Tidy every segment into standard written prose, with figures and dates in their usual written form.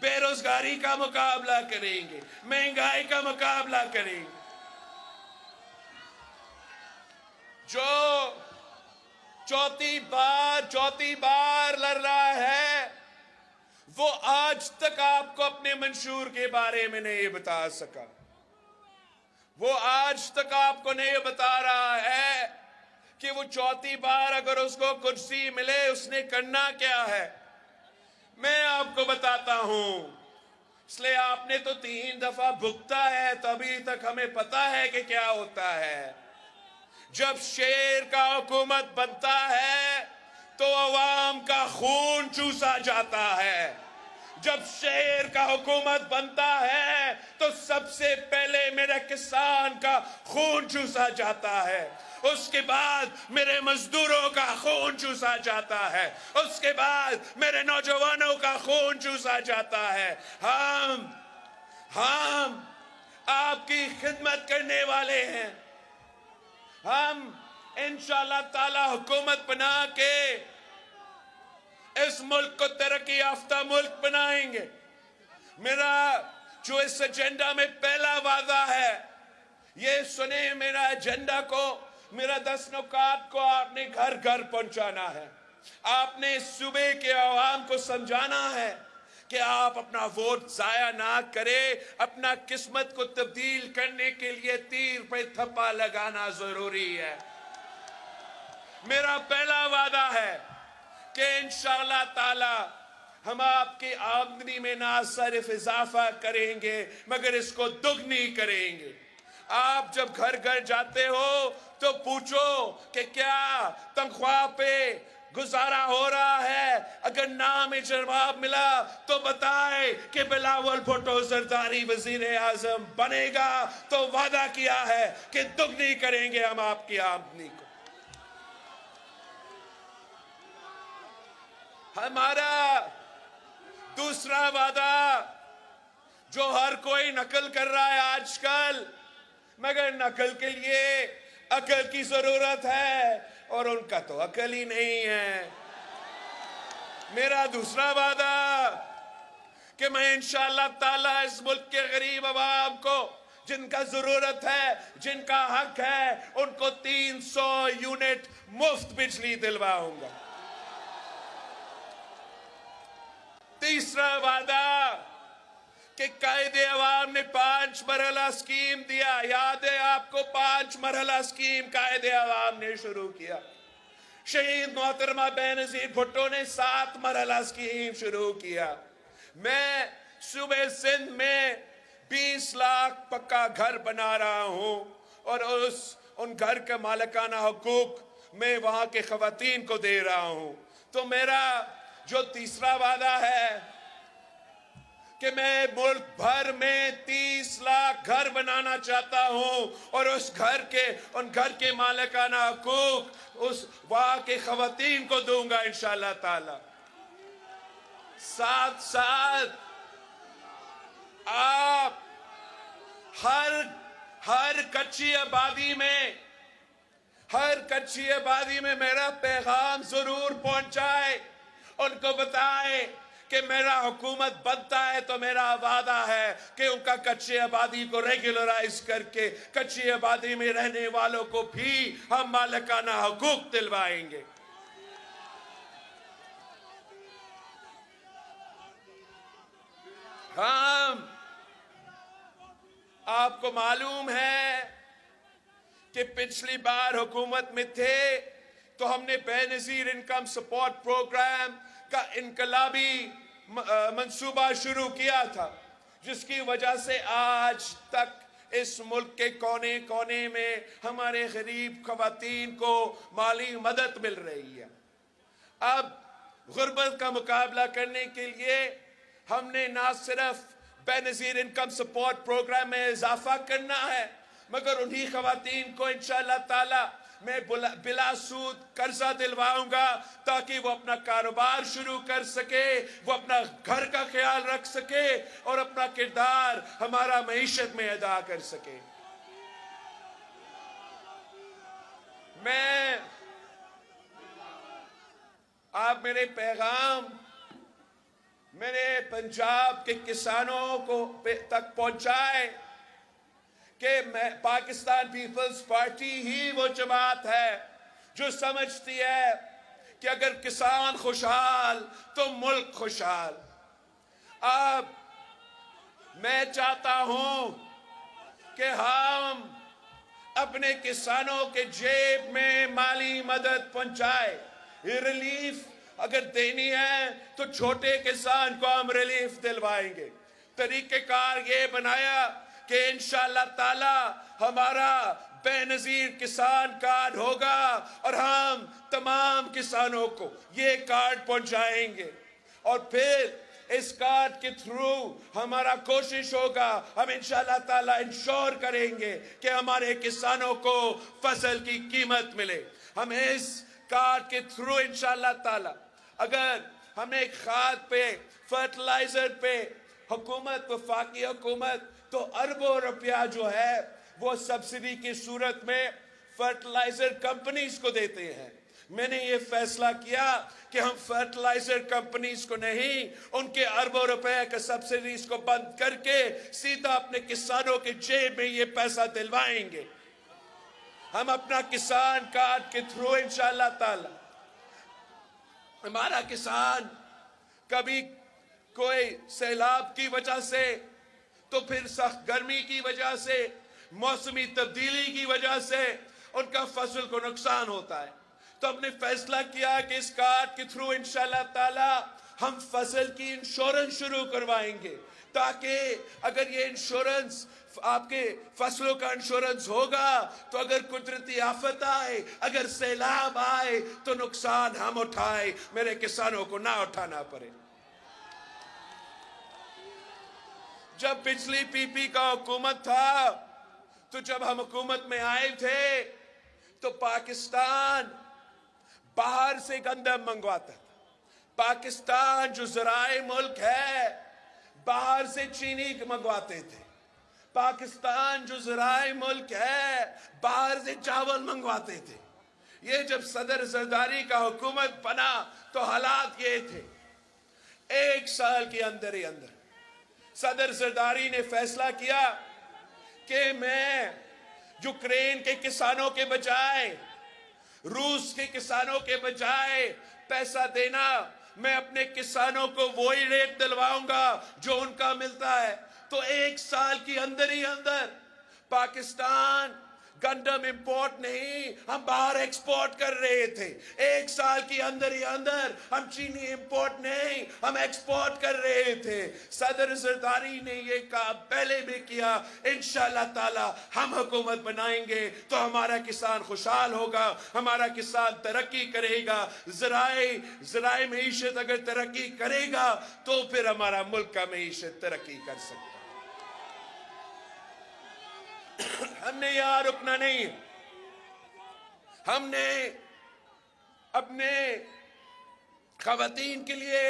بے روزگاری کا مقابلہ کریں گے، مہنگائی کا مقابلہ کریں گے۔ جو چوتھی بار لڑ رہا ہے وہ آج تک آپ کو اپنے منشور کے بارے میں نہیں بتا سکا، وہ آج تک آپ کو نہیں بتا رہا ہے کہ وہ چوتھی بار اگر اس کو کرسی ملے اس نے کرنا کیا ہے۔ میں آپ کو بتاتا ہوں، اس لیے آپ نے تو 3 دفعہ بھگتا ہے تو ابھی تک ہمیں پتا ہے کہ کیا ہوتا ہے۔ جب شیر کا حکومت بنتا ہے تو عوام کا خون چوسا جاتا ہے۔ جب شیر کا حکومت بنتا ہے تو سب سے پہلے میرے کسان کا خون چوسا جاتا ہے، اس کے بعد میرے مزدوروں کا خون چوسا جاتا ہے، اس کے بعد میرے نوجوانوں کا خون چوسا جاتا ہے۔ ہم آپ کی خدمت کرنے والے ہیں، ہم انشاءاللہ تعالی حکومت بنا کے اس ملک کو ترقی یافتہ ملک بنائیں گے۔ میرا جو اس ایجنڈا میں پہلا وعدہ ہے، یہ سنیں، میرا ایجنڈا کو، میرا 10 نکات کو آپ نے گھر گھر پہنچانا ہے۔ آپ نے صوبے کے عوام کو سمجھانا ہے کہ آپ اپنا ووٹ ضائع نہ کرے، اپنا قسمت کو تبدیل کرنے کے لیے تیر پہ تھپا لگانا ضروری ہے۔ میرا پہلا وعدہ ہے کہ انشاءاللہ تعالی ہم آپ کی آمدنی میں نہ صرف اضافہ کریں گے مگر اس کو دگنی کریں گے۔ آپ جب گھر گھر جاتے ہو تو پوچھو کہ کیا تنخواہ پہ گزارا ہو رہا ہے، اگر نام جواب ملا تو بتائے کہ بلاول بھٹو زرداری وزیر اعظم بنے گا تو وعدہ کیا ہے کہ دگنی کریں گے ہم آپ کی آمدنی کو۔ ہمارا دوسرا وعدہ جو ہر کوئی نقل کر رہا ہے آج کل، مگر نقل کے لیے عقل کی ضرورت ہے اور ان کا تو عقل ہی نہیں ہے۔ میرا دوسرا وعدہ کہ میں انشاءاللہ تعالی اس ملک کے غریب عوام کو جن کا ضرورت ہے، جن کا حق ہے، ان کو 300 یونٹ مفت بجلی دلواؤں گا۔ تیسرا وعدہ کہ قائد عوام نے 5 مرحلہ اسکیم دیا، یاد ہے آپ کو؟ 5 مرحلہ اسکیم قائد عوام نے شروع کیا۔ شہید محترمہ بینظیر بھٹو نے 7 مرحلہ اسکیم شروع کیا۔ میں صوبے سندھ میں 20 لاکھ پکا گھر بنا رہا ہوں اور ان گھر کے مالکانہ حقوق میں وہاں کے خواتین کو دے رہا ہوں۔ تو میرا جو تیسرا وعدہ ہے کہ میں ملک بھر میں 30 لاکھ گھر بنانا چاہتا ہوں اور ان گھر کے مالکانہ حقوق اس وہاں کے خواتین کو دوں گا انشاءاللہ تعالی۔ ساتھ ساتھ آپ ہر کچی آبادی میں میرا پیغام ضرور پہنچائے، ان کو بتائے کہ میرا حکومت بنتا ہے تو میرا وعدہ ہے کہ ان کا کچی آبادی کو ریگولرائز کر کے کچی آبادی میں رہنے والوں کو بھی ہم مالکانہ حقوق دلوائیں گے۔ آپ کو معلوم ہے کہ پچھلی بار حکومت میں تھے تو ہم نے بے نظیر انکم سپورٹ پروگرام کا انقلابی منصوبہ شروع کیا تھا، جس کی وجہ سے آج تک اس ملک کے کونے کونے میں ہمارے غریب خواتین کو مالی مدد مل رہی ہے۔ اب غربت کا مقابلہ کرنے کے لیے ہم نے نہ صرف بے نظیر انکم سپورٹ پروگرام میں اضافہ کرنا ہے مگر انہی خواتین کو انشاءاللہ تعالی میں بلا سود قرضہ دلواؤں گا تاکہ وہ اپنا کاروبار شروع کر سکے، وہ اپنا گھر کا خیال رکھ سکے اور اپنا کردار ہمارا معیشت میں ادا کر سکے۔ آپ میرے پیغام میرے پنجاب کے کسانوں کو تک پہنچائے کہ پاکستان پیپلز پارٹی ہی وہ جماعت ہے جو سمجھتی ہے کہ اگر کسان خوشحال تو ملک خوشحال۔ اب میں چاہتا ہوں کہ ہم اپنے کسانوں کے جیب میں مالی مدد پہنچائے۔ ریلیف اگر دینی ہے تو چھوٹے کسان کو ہم ریلیف دلوائیں گے۔ طریقہ کار یہ بنایا کہ انشاءاللہ تعالی ہمارا بے نظیر کسان کارڈ ہوگا اور ہم تمام کسانوں کو یہ کارڈ پہنچائیں گے، اور پھر اس کارڈ کے تھرو ہمارا کوشش ہوگا، ہم انشاءاللہ تعالی انشور کریں گے کہ ہمارے کسانوں کو فصل کی قیمت ملے۔ ہم اس کارڈ کے تھرو انشاءاللہ تعالی اگر ہمیں کھاد پہ، فرٹیلائزر پہ حکومت، وفاقی حکومت تو اربوں روپیہ جو ہے وہ سبسڈی کی صورت میں فرٹیلائزر کمپنیز کو دیتے ہیں۔ میں نے یہ فیصلہ کیا کہ ہم فرٹیلائزر کمپنیز کو نہیں، ان کے اربوں روپے کے سبسڈیز کو بند کر کے سیدھا اپنے کسانوں کے جیب میں یہ پیسہ دلوائیں گے۔ ہم اپنا کسان کارڈ کے تھرو انشاءاللہ تعالی ہمارا کسان کبھی کوئی سیلاب کی وجہ سے، تو پھر سخت گرمی کی وجہ سے، موسمی تبدیلی کی وجہ سے ان کا فصل کو نقصان ہوتا ہے، تو ہم نے فیصلہ کیا کہ اس کارڈ کے تھرو انشاءاللہ تعالی ہم فصل کی انشورنس شروع کروائیں گے، تاکہ اگر یہ انشورنس، آپ کے فصلوں کا انشورنس ہوگا تو اگر قدرتی آفت آئے، اگر سیلاب آئے تو نقصان ہم اٹھائے، میرے کسانوں کو نہ اٹھانا پڑے۔ جب پچھلی پی پی کا حکومت تھا تو جب ہم حکومت میں آئے تھے تو پاکستان باہر سے گندم منگواتا تھا۔ پاکستان جو زرعی ملک ہے باہر سے چینی منگواتے تھے۔ پاکستان جو زرعی ملک ہے باہر سے چاول منگواتے تھے۔ یہ جب صدر زرداری کا حکومت بنا تو حالات یہ تھے۔ 1 سال کے اندر ہی اندر صدر زرداری نے فیصلہ کیا کہ میں یوکرین کے کسانوں کے بجائے، روس کے کسانوں کے بجائے پیسہ دینا، میں اپنے کسانوں کو وہی ریٹ دلواؤں گا جو ان کا ملتا ہے۔ تو 1 سال کی اندر ہی اندر پاکستان گندم امپورٹ نہیں، ہم باہر ایکسپورٹ کر رہے تھے۔ 1 سال کی اندر ہی اندر ہم چینی امپورٹ نہیں، ہم ایکسپورٹ کر رہے تھے۔ صدر زرداری نے یہ کام پہلے بھی کیا۔ انشاءاللہ تعالی ہم حکومت بنائیں گے تو ہمارا کسان خوشحال ہوگا، ہمارا کسان ترقی کرے گا۔ زرعی معیشت اگر ترقی کرے گا تو پھر ہمارا ملک کا معیشت ترقی کر سکتا ہے۔ ہم نے یہاں رکنا نہیں، ہم نے اپنے خواتین کے لیے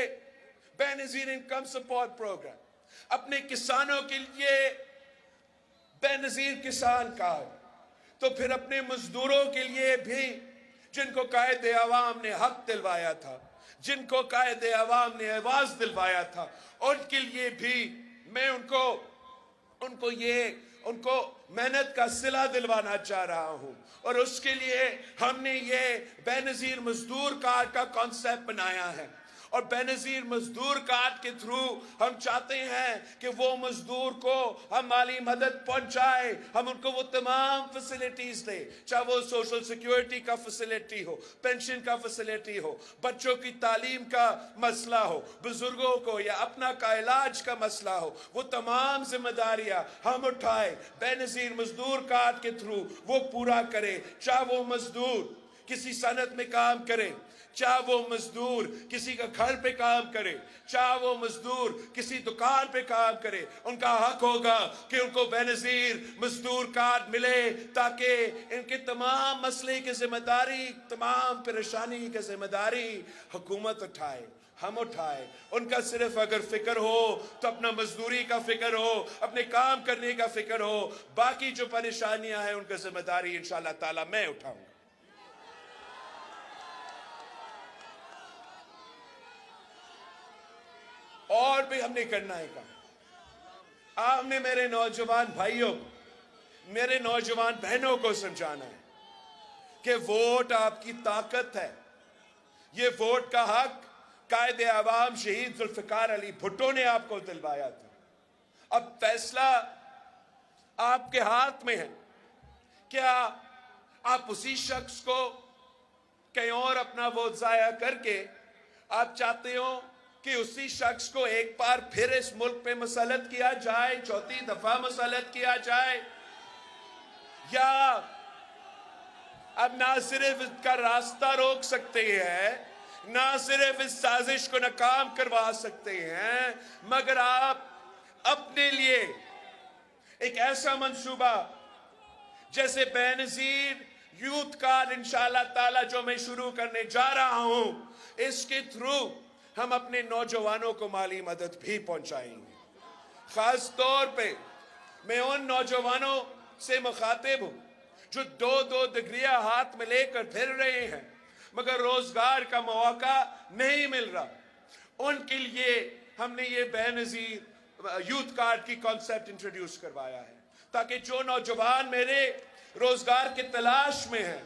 بے نظیر انکم سپورٹ پروگرام، اپنے کسانوں کے لیے بے نظیر کسان کارڈ، تو پھر اپنے مزدوروں کے لیے بھی جن کو قائد عوام نے حق دلوایا تھا، جن کو قائد عوام نے آواز دلوایا تھا، ان کے لیے بھی میں ان کو محنت کا صلہ دلوانا چاہ رہا ہوں، اور اس کے لیے ہم نے یہ بے نظیر مزدور کارڈ کا کانسیپٹ بنایا ہے۔ اور بے نظیر مزدور کارڈ کے تھرو ہم چاہتے ہیں کہ وہ مزدور کو ہم مالی مدد پہنچائے، ہم ان کو وہ تمام فیسلٹیز دیں، چاہے وہ سوشل سیکیورٹی کا فیسلٹی ہو، پینشن کا فیسلٹی ہو، بچوں کی تعلیم کا مسئلہ ہو، بزرگوں کو یا اپنا کا علاج کا مسئلہ ہو، وہ تمام ذمہ داریاں ہم اٹھائے، بے نظیر مزدور کارڈ کے تھرو وہ پورا کرے۔ چاہے وہ مزدور کسی صنعت میں کام کرے، چاہے وہ مزدور کسی کا گھر پہ کام کرے، چاہے وہ مزدور کسی دکان پہ کام کرے، ان کا حق ہوگا کہ ان کو بے نظیر مزدور کارڈ ملے، تاکہ ان کے تمام مسئلے کی ذمہ داری، تمام پریشانی کی ذمہ داری حکومت اٹھائے، ہم اٹھائے۔ ان کا صرف اگر فکر ہو تو اپنا مزدوری کا فکر ہو، اپنے کام کرنے کا فکر ہو، باقی جو پریشانیاں ہیں ان کا ذمہ داری انشاءاللہ تعالی میں اٹھاؤں گا۔ اور بھی ہم نے کرنا ہے کام. آپ نے میرے نوجوان بھائیوں کو, میرے نوجوان بہنوں کو سمجھانا ہے کہ ووٹ آپ کی طاقت ہے. یہ ووٹ کا حق قائد عوام شہید ذوالفقار علی بھٹو نے آپ کو دلوایا تھا. اب فیصلہ آپ کے ہاتھ میں ہے. کیا آپ اسی شخص کو کہیں اور اپنا ووٹ ضائع کر کے آپ چاہتے ہو کہ اسی شخص کو ایک بار پھر اس ملک پہ مسلط کیا جائے, چوتھی دفعہ مسلط کیا جائے, یا اب نہ صرف اس کا راستہ روک سکتے ہیں, نہ صرف اس سازش کو ناکام کروا سکتے ہیں, مگر آپ اپنے لیے ایک ایسا منصوبہ جیسے بے نظیر یوتھ کارڈ انشاءاللہ تعالی جو میں شروع کرنے جا رہا ہوں, اس کے تھرو ہم اپنے نوجوانوں کو مالی مدد بھی پہنچائیں گے. خاص طور پہ میں ان نوجوانوں سے مخاطب ہوں جو 2 ڈگریاں ہاتھ میں لے کر پھر رہے ہیں مگر روزگار کا موقع نہیں مل رہا. ان کے لیے ہم نے یہ بے نظیر یوتھ کارڈ کی کانسیپٹ انٹروڈیوس کروایا ہے تاکہ جو نوجوان میرے روزگار کی تلاش میں ہیں,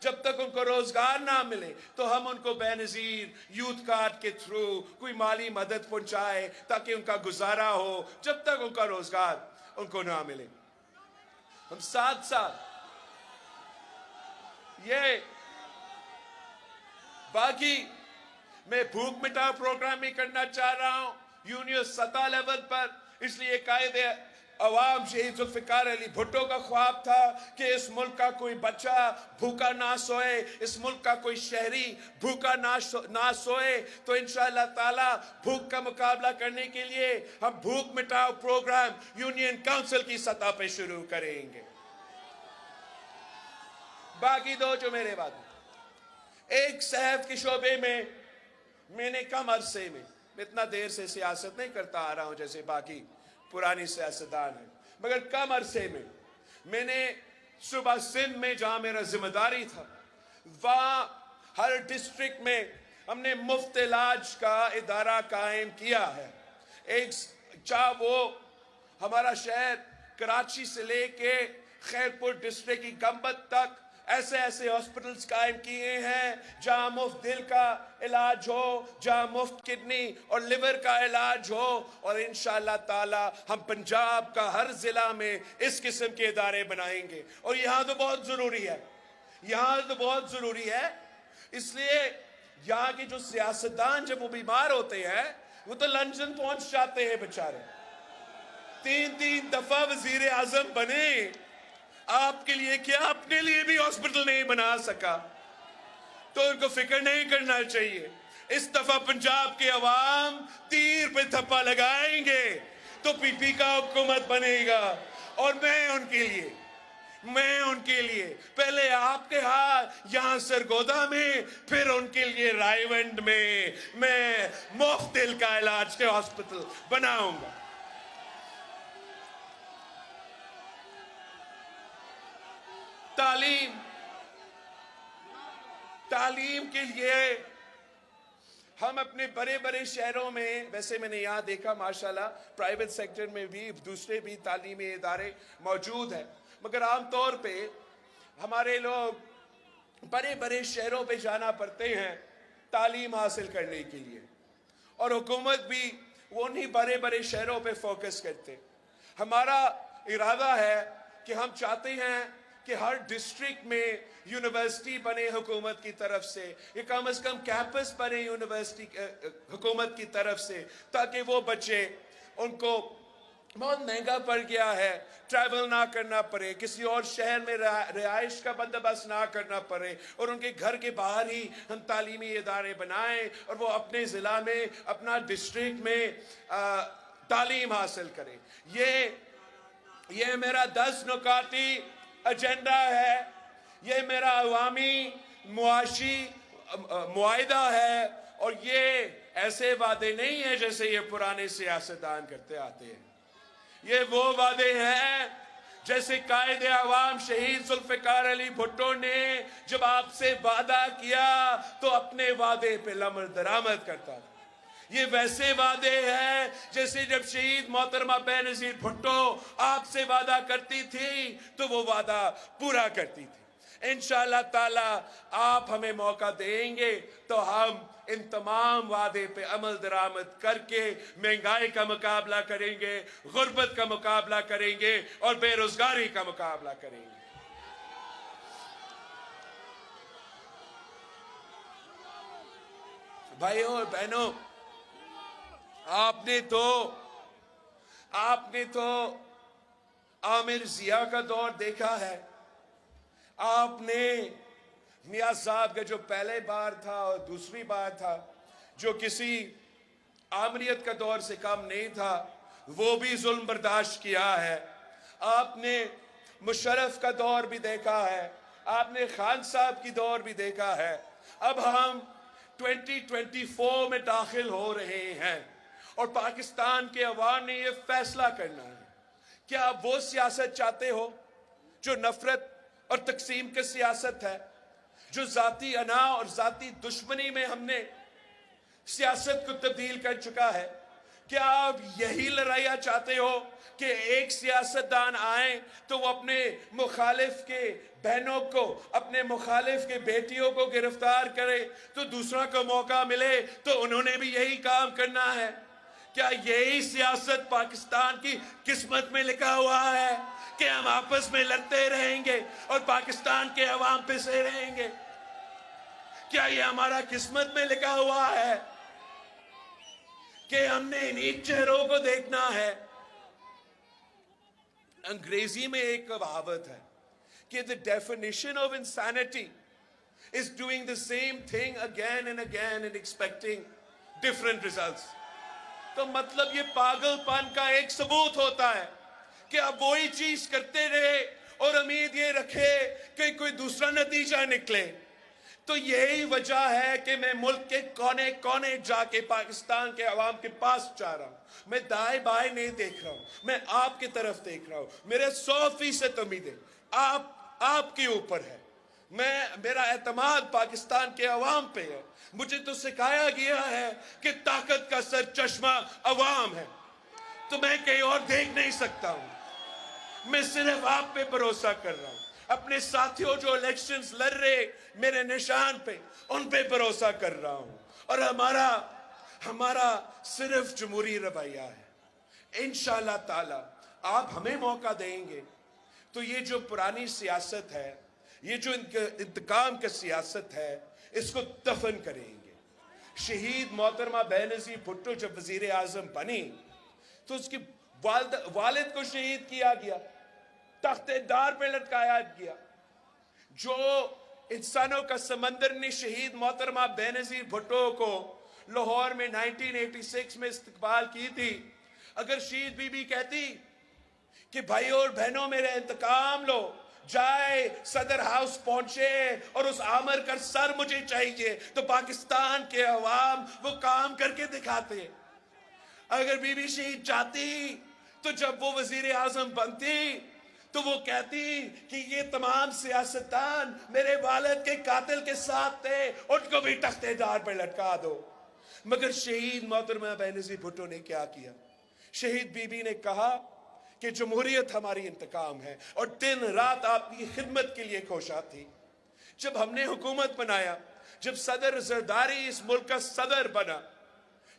جب تک ان کو روزگار نہ ملے تو ہم ان کو بے نظیر یوتھ کارڈ کے تھرو کوئی مالی مدد پہنچائے تاکہ ان کا گزارا ہو جب تک ان کا روزگار ان کو نہ ملے. ہم ساتھ ساتھ یہ باقی میں بھوک مٹاؤ پروگرام بھی کرنا چاہ رہا ہوں یونین سطح لیول پر. اس لیے قائد عوام شہید ذوالفقار علی بھٹو کا خواب تھا کہ اس ملک کا کوئی بچہ بھوکا نہ سوئے, اس ملک کا کوئی شہری بھوکا نہ سوئے. تو انشاءاللہ تعالی بھوک کا مقابلہ کرنے کے لیے ہم بھوک مٹاؤ پروگرام یونین کونسل کی سطح پہ شروع کریں گے. باقی دو جو میرے بعد, ایک صحت کے شعبے میں نے کم عرصے میں اتنا دیر سے سیاست نہیں کرتا آ رہا ہوں جیسے باقی پرانی سیاستدان ہیں, مگر کم عرصے میں نے صوبہ سندھ میں جہاں میرا ذمہ داری تھا وہاں ہر ڈسٹرکٹ میں ہم نے مفت علاج کا ادارہ قائم کیا ہے. ایک چاہے وہ ہمارا شہر کراچی سے لے کے خیرپور ڈسٹرکٹ کی گمبت تک ایسے ہاسپٹلز قائم کیے ہیں جہاں مفت دل کا علاج ہو, جہاں مفت کڈنی اور لیور کا علاج ہو. اور انشاءاللہ تعالی ہم پنجاب کا ہر ضلع میں اس قسم کے ادارے بنائیں گے. اور یہاں تو بہت ضروری ہے, اس لیے یہاں کے جو سیاستدان جب وہ بیمار ہوتے ہیں وہ تو لندن پہنچ جاتے ہیں بیچارے, 3 دفعہ وزیر اعظم بنے, آپ کے لیے کیا اپنے لیے بھی ہاسپٹل نہیں بنا سکا. تو ان کو فکر نہیں کرنا چاہیے. اس دفعہ پنجاب کے عوام تیر پہ تھپا لگائیں گے تو پی پی کا حکومت بنے گا. اور میں ان کے لیے پہلے آپ کے ہاتھ یہاں سرگودا میں, پھر ان کے لیے رائے ونڈ میں مفت دل کا علاج کے ہاسپٹل بناؤں گا. تعلیم کے لیے ہم اپنے بڑے شہروں میں, ویسے میں نے یہاں دیکھا ماشاءاللہ پرائیویٹ سیکٹر میں بھی دوسرے بھی تعلیمی ادارے موجود ہیں, مگر عام طور پہ ہمارے لوگ بڑے شہروں پہ جانا پڑتے ہیں تعلیم حاصل کرنے کے لیے, اور حکومت بھی وہ انہی بڑے شہروں پہ فوکس کرتے. ہمارا ارادہ ہے کہ ہم چاہتے ہیں کہ ہر ڈسٹرکٹ میں یونیورسٹی بنے حکومت کی طرف سے, یا کم از کم کیمپس بنے یونیورسٹی حکومت کی طرف سے, تاکہ وہ بچے, ان کو بہت مہنگا پڑ گیا ہے, ٹریول نہ کرنا پڑے, کسی اور شہر میں رہائش کا بندوبست نہ کرنا پڑے, اور ان کے گھر کے باہر ہی ہم تعلیمی ادارے بنائیں اور وہ اپنے ضلع میں, اپنا ڈسٹرکٹ میں تعلیم حاصل کریں. یہ میرا 10 نکاتی ایجنڈا ہے, یہ میرا عوامی معاشی معاہدہ ہے, اور یہ ایسے وعدے نہیں ہیں جیسے یہ پرانے سیاستدان کرتے آتے ہیں. یہ وہ وعدے ہیں جیسے قائد عوام شہید ذوالفقار علی بھٹو نے جب آپ سے وعدہ کیا تو اپنے وعدے پہ لمر درآمد کرتا تھا. یہ ویسے وعدے ہیں جیسے جب شہید محترمہ بینظیر بھٹو آپ سے وعدہ کرتی تھی تو وہ وعدہ پورا کرتی تھی. انشاءاللہ تعالی آپ ہمیں موقع دیں گے تو ہم ان تمام وعدے پہ عمل درآمد کر کے مہنگائی کا مقابلہ کریں گے، غربت کا مقابلہ کریں گے اور بے روزگاری کا مقابلہ کریں گے. بھائیوں اور بہنوں، آپ نے تو عامر ضیاء کا دور دیکھا ہے. آپ نے میاں صاحب کا جو پہلے بار تھا اور دوسری بار تھا، جو کسی آمریت کا دور سے کم نہیں تھا، وہ بھی ظلم برداشت کیا ہے. آپ نے مشرف کا دور بھی دیکھا ہے، آپ نے خان صاحب کی دور بھی دیکھا ہے. اب ہم 2024 میں داخل ہو رہے ہیں اور پاکستان کے عوام نے یہ فیصلہ کرنا ہے کہ آپ وہ سیاست چاہتے ہو جو نفرت اور تقسیم کی سیاست ہے، جو ذاتی انا اور ذاتی دشمنی میں ہم نے سیاست کو تبدیل کر چکا ہے. کیا آپ یہی لڑائیاں چاہتے ہو کہ ایک سیاستدان آئیں تو وہ اپنے مخالف کے بہنوں کو، اپنے مخالف کے بیٹیوں کو گرفتار کرے تو دوسرا کو موقع ملے تو انہوں نے بھی یہی کام کرنا ہے؟ کیا یہی سیاست پاکستان کی قسمت میں لکھا ہوا ہے کہ ہم آپس میں لڑتے رہیں گے اور پاکستان کے عوام پہ سے رہیں گے؟ کیا یہ ہمارا قسمت میں لکھا ہوا ہے کہ ہم نے انہی چہروں کو دیکھنا ہے؟ انگریزی میں ایک کہاوت ہے کہ the definition of insanity is doing the same thing again and again and expecting different results. تو مطلب یہ پاگل پن کا ایک ثبوت ہوتا ہے کہ آپ وہی چیز کرتے رہے اور امید یہ رکھے کہ کوئی دوسرا نتیجہ نکلے. تو یہی وجہ ہے کہ میں ملک کے کونے کونے جا کے پاکستان کے عوام کے پاس جا رہا ہوں. میں دائیں بائیں نہیں دیکھ رہا ہوں، میں آپ کی طرف دیکھ رہا ہوں. میرے 100% امیدیں آپ کے اوپر ہے. میرا اعتماد پاکستان کے عوام پہ ہے. مجھے تو سکھایا گیا ہے کہ طاقت کا سر چشمہ عوام ہے، تو میں کہیں اور دیکھ نہیں سکتا ہوں. میں صرف آپ پہ بھروسہ کر رہا ہوں. اپنے ساتھیوں جو الیکشنز لڑ رہے میرے نشان پہ، ان پہ بھروسہ کر رہا ہوں. اور ہمارا صرف جمہوری رویہ ہے. انشاءاللہ تعالی آپ ہمیں موقع دیں گے تو یہ جو پرانی سیاست ہے، یہ جو انتقام کی سیاست ہے، اس کو دفن کریں گے. شہید محترمہ بینظیر بھٹو جب وزیر اعظم بنی تو اس کی والد کو شہید کیا گیا، تخت دار پہ لٹکایا گیا. جو انسانوں کا سمندر نے شہید محترمہ بینظیر بھٹو کو لاہور میں 1986 میں استقبال کی تھی، اگر شہید بی بی کہتی کہ بھائیوں اور بہنوں میرے انتقام لو، جائے صدر ہاؤس پہنچے اور اس عامر کا سر مجھے چاہیے، تو پاکستان کے عوام وہ کام کر کے دکھاتے. اگر بی بی شہید چاہتی تو جب وہ وزیر اعظم بنتی تو وہ کہتی کہ یہ تمام سیاستدان میرے والد کے قاتل کے ساتھ تھے، ان کو بھی تخت دار پر لٹکا دو. مگر شہید محترمہ بینظیر بھٹو نے کیا کیا؟ شہید بی بی نے کہا کہ جمہوریت ہماری انتقام ہے، اور دن رات آپ کی خدمت کے لیے کوشاں تھی. جب ہم نے حکومت بنایا، جب صدر زرداری اس ملک کا صدر بنا،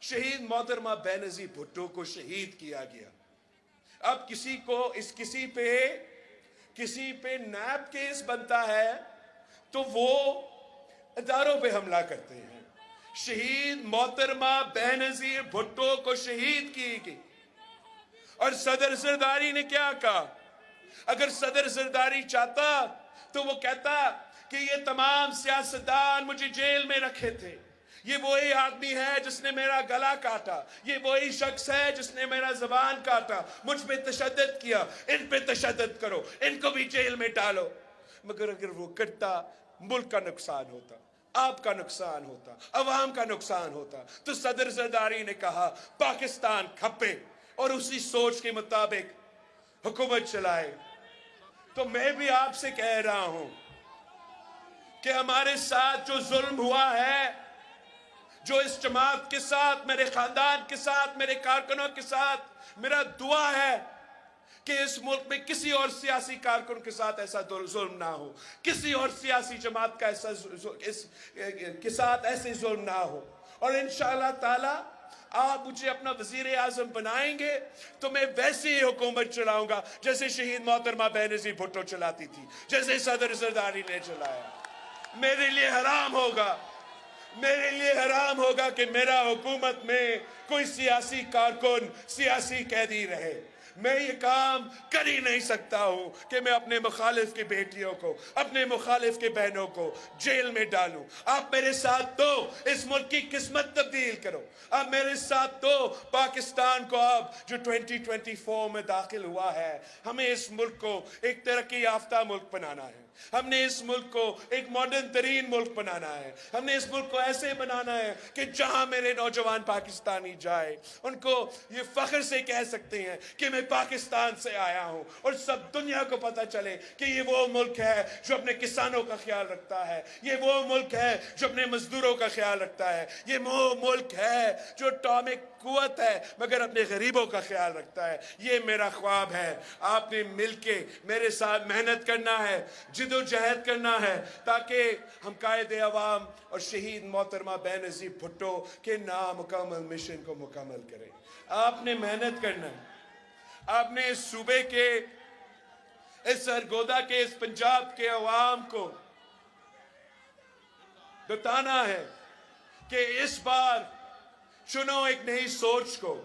شہید محترمہ بینظیر بھٹو کو شہید کیا گیا. اب کسی پہ نیب کیس بنتا ہے تو وہ اداروں پہ حملہ کرتے ہیں. شہید محترمہ بینظیر بھٹو کو شہید کی گئی. اور صدر زرداری نے کیا کہا؟ اگر صدر زرداری چاہتا تو وہ کہتا کہ یہ تمام سیاستدان مجھے جیل میں رکھے تھے، یہ وہی آدمی ہے جس نے میرا گلا کاٹا، یہ وہی شخص ہے جس نے میرا زبان کاٹا، مجھ پہ تشدد کیا، ان پہ تشدد کرو، ان کو بھی جیل میں ڈالو. مگر اگر وہ کرتا، ملک کا نقصان ہوتا، آپ کا نقصان ہوتا، عوام کا نقصان ہوتا. تو صدر زرداری نے کہا پاکستان کھپے اور اسی سوچ کے مطابق حکومت چلائے. تو میں بھی آپ سے کہہ رہا ہوں کہ ہمارے ساتھ جو ظلم ہوا ہے، جو اس جماعت کے ساتھ، میرے خاندان کے ساتھ، میرے کارکنوں کے ساتھ میرا دعا ہے کہ اس ملک میں کسی اور سیاسی کارکن کے ساتھ ایسا ظلم نہ ہو، کسی اور سیاسی جماعت کا کے ساتھ ایسے ظلم نہ ہو. اور انشاءاللہ تعالی آپ مجھے اپنا وزیر اعظم بنائیں گے تو میں ویسی ہی حکومت چلاؤں گا جیسے شہید محترمہ بینظیر بھٹو چلاتی تھی، جیسے صدر زرداری نے چلایا. میرے لیے حرام ہوگا کہ میرا حکومت میں کوئی سیاسی کارکن، سیاسی قیدی رہے. میں یہ کام کر ہی نہیں سکتا ہوں کہ میں اپنے مخالف کی بیٹیوں کو، اپنے مخالف کی بہنوں کو جیل میں ڈالوں. آپ میرے ساتھ تو اس ملک کی قسمت تبدیل کرو. آپ میرے ساتھ تو پاکستان کو اب جو 2024 میں داخل ہوا ہے، ہمیں اس ملک کو ایک ترقی یافتہ ملک بنانا ہے. ہم نے اس ملک کو ایک ماڈرن ترین ملک بنانا ہے. ہم نے اس ملک کو ایسے بنانا ہے کہ جہاں میرے نوجوان پاکستانی جائے ان کو یہ فخر سے کہہ سکتے ہیں کہ میں پاکستان سے آیا ہوں، اور سب دنیا کو پتہ چلے کہ یہ وہ ملک ہے جو اپنے کسانوں کا خیال رکھتا ہے، یہ وہ ملک ہے جو اپنے مزدوروں کا خیال رکھتا ہے، یہ وہ ملک ہے جو اٹامک قوت ہے مگر اپنے غریبوں کا خیال رکھتا ہے. یہ میرا خواب ہے. آپ نے مل کے میرے ساتھ محنت کرنا ہے، جد و جہد کرنا ہے تاکہ ہم قائد عوام اور شہید محترمہ بینظیر بھٹو کے نامکمل مشن کو مکمل کریں. آپ نے محنت کرنا ہے. آپ نے اس صوبے کے، اس سرگودا کے، اس پنجاب کے عوام کو بتانا ہے کہ اس بار چنو ایک نئی سوچ کو،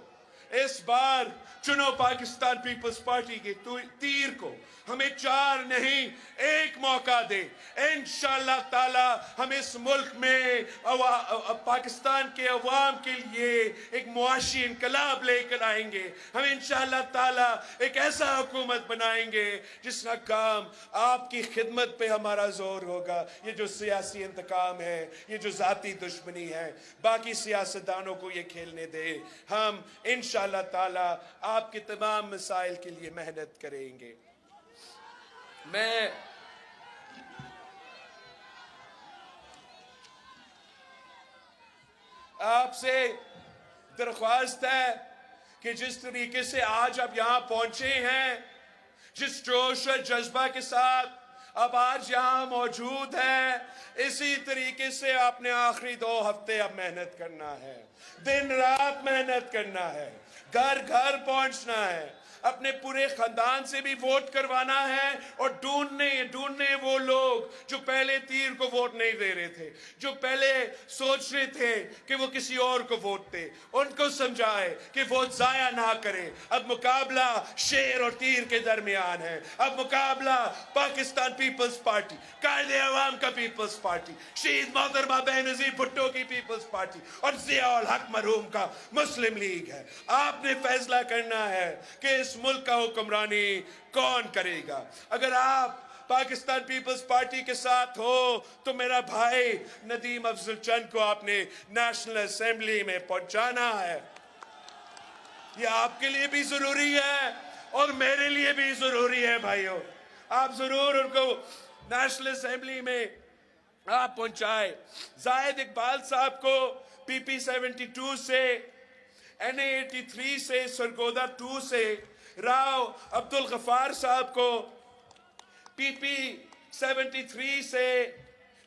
اس بار چنو پاکستان پیپلز پارٹی کے تیر کو. ہمیں 4 نہیں 1 موقع دے. انشاءاللہ تعالی ہم اس ملک میں پاکستان کے عوام کے لیے ایک معاشی انقلاب لے کر آئیں گے. ہم انشاءاللہ تعالی ایک ایسا حکومت بنائیں گے جس کا کام آپ کی خدمت پہ ہمارا زور ہوگا. یہ جو سیاسی انتقام ہے، یہ جو ذاتی دشمنی ہے، باقی سیاستدانوں کو یہ کھیلنے دے. ہم انشاءاللہ تعالی آپ کے تمام مسائل کے لیے محنت کریں گے. میں آپ سے درخواست ہے کہ جس طریقے سے آج آپ یہاں پہنچے ہیں، جس جوش اور جذبہ کے ساتھ اب آج یہاں موجود ہیں، اسی طریقے سے آپ نے آخری 2 ہفتے اب محنت کرنا ہے، دن رات محنت کرنا ہے، گھر گھر پہنچنا ہے، اپنے پورے خاندان سے بھی ووٹ کروانا ہے، اور ڈھونڈنے وہ لوگ جو پہلے تیر کو ووٹ نہیں دے رہے تھے، جو پہلے سوچ رہے تھے کہ وہ کسی اور کو ووٹ دے، ان کو سمجھائے کہ ووٹ ضائع نہ کرے. اب مقابلہ شیر اور تیر کے درمیان ہے. اب مقابلہ پاکستان پیپلز پارٹی، قائد عوام کا پیپلز پارٹی، شہید محترمہ بینظیر بھٹو کی پیپلز پارٹی اور ضیاء الحق مرحوم کا مسلم لیگ ہے. آپ نے فیصلہ کرنا ہے کہ اس ملک کا حکمرانی کون کرے گا. اگر آپ پاکستان پیپلز پارٹی کے ساتھ ہو تو میرا بھائی ندیم افضل چند کو آپ نے نیشنل اسمبلی میں پہنچانا ہے. یہ آپ کے لیے بھی ضروری ہے اور میرے لیے بھی ضروری ہے. بھائیو، آپ ضرور ان کو نیشنل اسمبلی میں آپ پہنچائے. زاہد اقبال صاحب کو پی پی 72 سے، این اے 83 سے، سرگودا 2 سے، راؤ عبدالغفار صاحب کو پی پی 73 سے،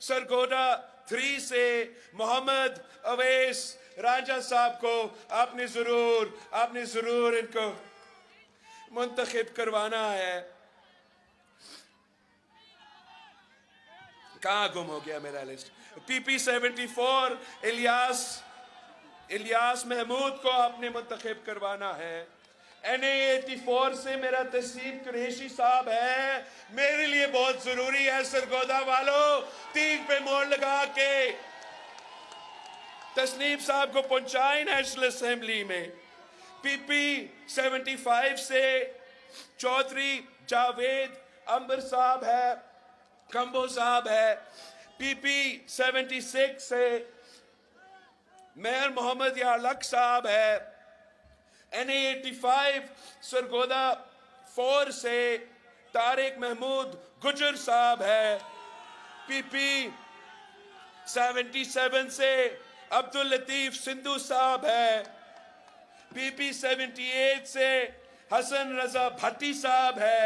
سرگودا 3 سے، محمد اویس راجہ صاحب کو آپ نے ضرور ان کو منتخب کروانا ہے. کہاں گم ہو گیا میرا لسٹ؟ پی پی 74 الیاس محمود کو آپ نے منتخب کروانا ہے. این اے 84 سے میرا تسلیم قریشی صاحب ہے. میرے لیے بہت ضروری ہے سرگودا والوں، 3 پہ موڑ لگا کے تسلیم صاحب کو پہنچائیں نیشنل اسمبلی میں. پی پی 75 سے چودھری جاوید امبر صاحب ہے، کمبو صاحب ہے. پی پی 76 سے مہر محمد یارلک صاحب ہے. این اے 85 سرگودا 4 سے طارق محمود گجر صاحب ہے. پی پی 77 سے عبداللطیف سندھو صاحب ہے. PP 78 سے حسن رضا بھٹی صاحب ہے.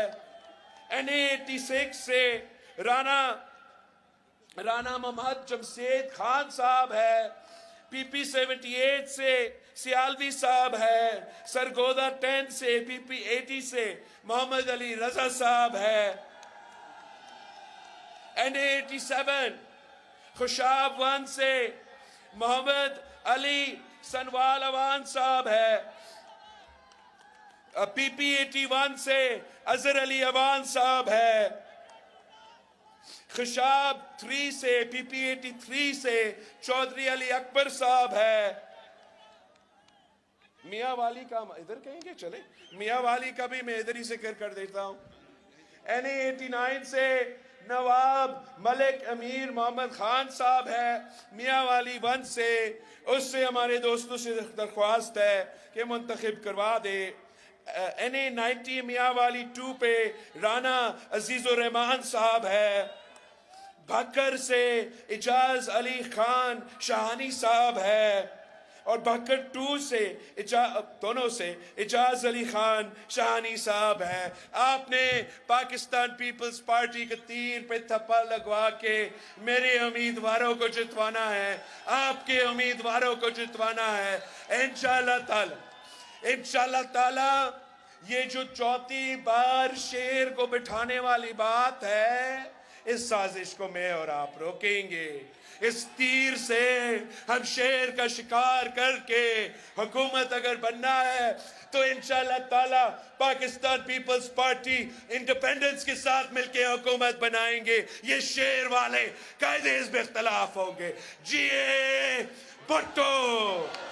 NA 86 سے رانا محمد جمشید خان صاحب ہے. PP 78 سے سیالوی صاحب ہے. سرگودا 10 سے PP 80 سے محمد علی رضا صاحب ہے. NA 87 خوشاب 1 سے محمد علی سنوال اوان صاحب ہے. PP 81 سے اظہر علی اوان صاحب ہے. خشاب 3 سے PP 83 سے چودھری علی اکبر صاحب ہے. میاں والی کا ادھر کہیں گے چلے میاں والی کا بھی میں ادھر ہی ذکر کر دیتا ہوں. NA 89 سے نواب ملک امیر محمد خان صاحب ہے. میاں والی 1 سے اس سے ہمارے دوستوں سے درخواست ہے کہ منتخب کروا دے. NA 90 میاں والی 2 پہ رانا عزیز الرحمان صاحب ہے. بھکر سے اجاز علی خان شاہانی صاحب ہے. اور بھکر 2 سے دونوں سے اجاز علی خان شاہانی صاحب ہے. آپ نے پاکستان پیپلز پارٹی کے تیر پہ تھپا لگوا کے میرے امیدواروں کو جتوانا ہے. آپ کے امیدواروں کو جتوانا ہے انشاءاللہ تعالی. یہ جو چوتھی بار شیر کو بٹھانے والی بات ہے اس سازش کو میں اور آپ روکیں گے. اس تیر سے ہم شیر کا شکار کر کے حکومت اگر بننا ہے تو انشاءاللہ تعالی پاکستان پیپلز پارٹی انڈیپینڈنس کے ساتھ مل کے حکومت بنائیں گے. یہ شیر والے قائد حزب اختلاف ہوں گے. جی بھٹو.